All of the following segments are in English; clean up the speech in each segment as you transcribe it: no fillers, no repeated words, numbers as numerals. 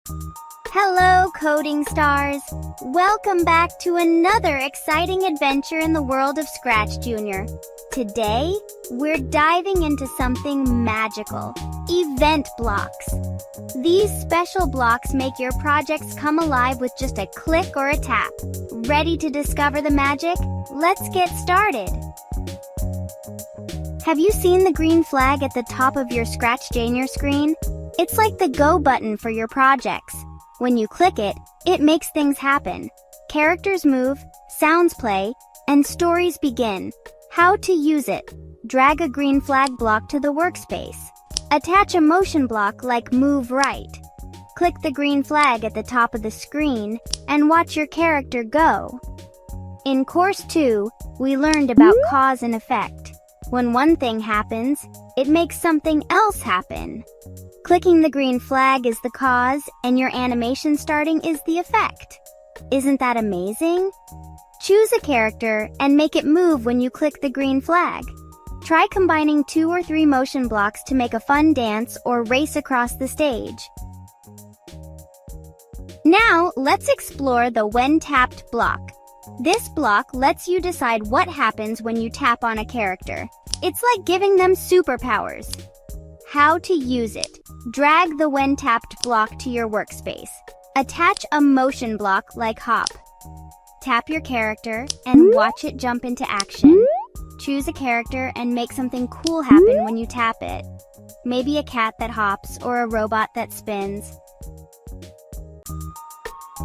Hello, coding stars! Welcome back to another exciting adventure in the world of ScratchJr. Today, we're diving into something magical: event blocks. These special blocks make your projects come alive with just a click or a tap. Ready to discover the magic? Let's get started! Have you seen the green flag at the top of your ScratchJr screen? It's like the go button for your projects. When you click it, it makes things happen. Characters move, sounds play, and stories begin. How to use it: drag a green flag block to the workspace. Attach a motion block like move right. Click the green flag at the top of the screen and watch your character go. In Course 2, we learned about cause and effect. When one thing happens, it makes something else happen. Clicking the green flag is the cause, and your animation starting is the effect. Isn't that amazing? Choose a character and make it move when you click the green flag. Try combining 2 or 3 motion blocks to make a fun dance or race across the stage. Now, let's explore the When Tapped block. This block lets you decide what happens when you tap on a character. It's like giving them superpowers. How to use it: drag the When Tapped block to your workspace. Attach a motion block like hop. Tap your character and watch it jump into action. Choose a character and make something cool happen when you tap it. Maybe a cat that hops or a robot that spins.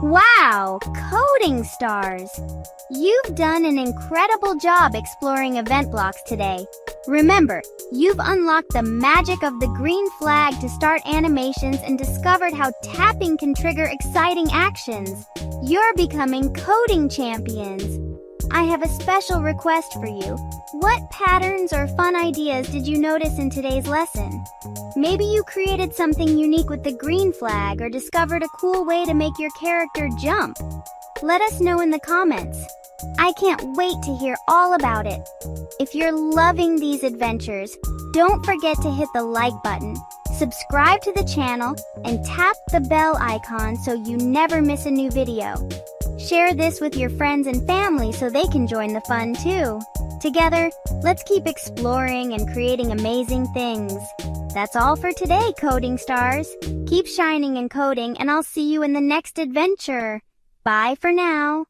Wow, coding stars! You've done an incredible job exploring event blocks today. Remember, you've unlocked the magic of the green flag to start animations and discovered how tapping can trigger exciting actions. You're becoming coding champions. I have a special request for you. What patterns or fun ideas did you notice in today's lesson? Maybe you created something unique with the green flag or discovered a cool way to make your character jump. Let us know in the comments. I can't wait to hear all about it. If you're loving these adventures, don't forget to hit the like button, subscribe to the channel, and tap the bell icon so you never miss a new video. Share this with your friends and family so they can join the fun too. Together, let's keep exploring and creating amazing things. That's all for today, coding stars. Keep shining and coding, and I'll see you in the next adventure. Bye for now.